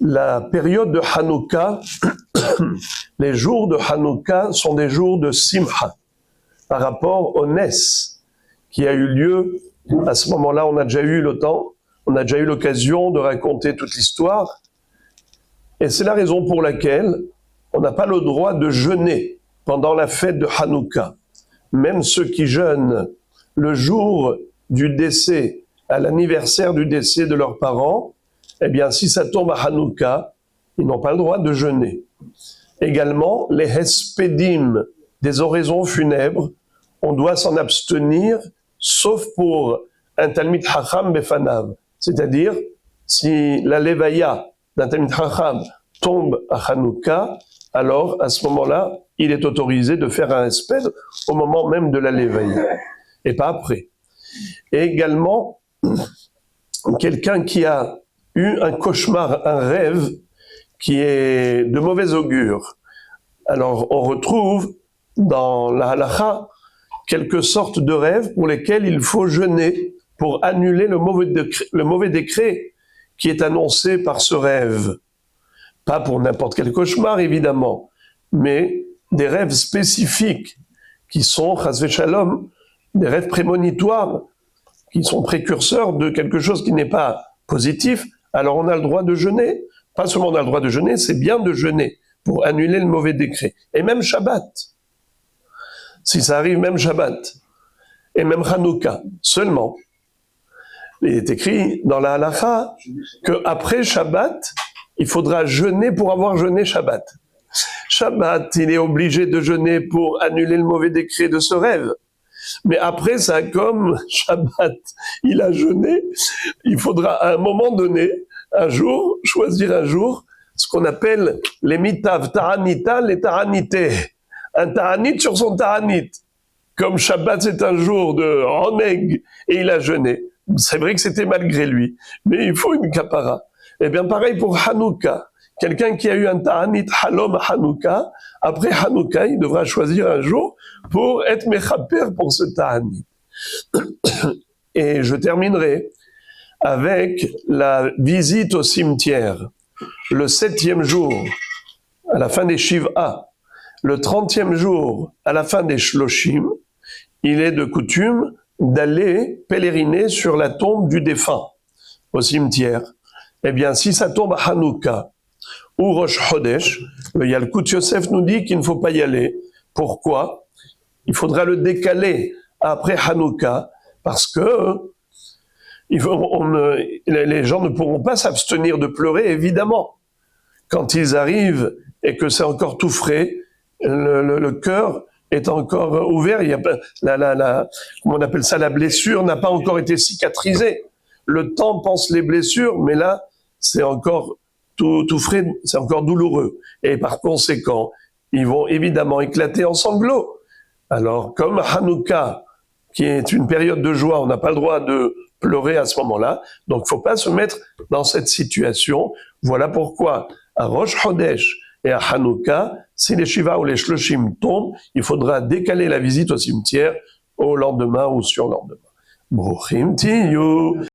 La période de Hanouka, les jours de Hanouka sont des jours de Simcha par rapport au Nes qui a eu lieu. À ce moment-là, on a déjà eu le temps, on a déjà eu l'occasion de raconter toute l'histoire. Et c'est la raison pour laquelle on n'a pas le droit de jeûner pendant la fête de Hanouka. Même ceux qui jeûnent le jour du décès, à l'anniversaire du décès de leurs parents, eh bien, si ça tombe à Hanouka, ils n'ont pas le droit de jeûner. Également, les hespédim, des oraisons funèbres, on doit s'en abstenir, sauf pour un Talmid Chacham Befanav. C'est-à-dire, si la Levaya d'un Talmid Chacham tombe à Hanouka, alors, à ce moment-là, il est autorisé de faire un hesped au moment même de la Levaya, et pas après. Et également, quelqu'un qui a eu un cauchemar, un rêve qui est de mauvais augure. Alors, on retrouve dans la halakha quelques sortes de rêves pour lesquels il faut jeûner pour annuler le mauvais décret qui est annoncé par ce rêve. Pas pour n'importe quel cauchemar, évidemment, mais des rêves spécifiques qui sont, chas v'shalom, des rêves prémonitoires, qui sont précurseurs de quelque chose qui n'est pas positif. Alors on a le droit de jeûner. Pas seulement on a le droit de jeûner, c'est bien de jeûner pour annuler le mauvais décret. Et même Shabbat. Si ça arrive, même Shabbat. Et même Hanouka. Seulement. Il est écrit dans la halakha qu'après Shabbat, il faudra jeûner pour avoir jeûné Shabbat. Shabbat, il est obligé de jeûner pour annuler le mauvais décret de ce rêve. Mais après ça, comme Shabbat, il a jeûné, il faudra à un moment donné, un jour, choisir un jour, ce qu'on appelle les mitav ta'anita, les ta'anité. Un ta'anit sur son ta'anit. Comme Shabbat, c'est un jour de Oneg, et il a jeûné. C'est vrai que c'était malgré lui, mais il faut une kapara. Eh bien, pareil pour Hanouka. Quelqu'un qui a eu un ta'anit halom Hanouka, après Hanouka, il devra choisir un jour pour être mechaper pour ce ta'anit. Et je terminerai avec la visite au cimetière. Le 7e jour, à la fin des Shiv'a, le 30e jour, à la fin des Shloshim, il est de coutume d'aller pèleriner sur la tombe du défunt, au cimetière. Eh bien, si ça tombe à Hanouka ou Rosh Chodesh, le Yalkut Yosef nous dit qu'il ne faut pas y aller. Pourquoi? Il faudra le décaler après Hanouka, parce que les gens ne pourront pas s'abstenir de pleurer, évidemment. Quand ils arrivent et que c'est encore tout frais, le cœur est encore ouvert, il y a comment on appelle ça, la blessure n'a pas encore été cicatrisée. Le temps pense les blessures, mais là, c'est encore tout frais, c'est encore douloureux. Et par conséquent, ils vont évidemment éclater en sanglots. Alors, comme Hanouka, qui est une période de joie, on n'a pas le droit de pleurer à ce moment-là, donc il ne faut pas se mettre dans cette situation. Voilà pourquoi, à Rosh Chodesh et à Hanouka, si les Shiva ou les Shloshim tombent, il faudra décaler la visite au cimetière au lendemain ou sur lendemain. Bruchim tiyu.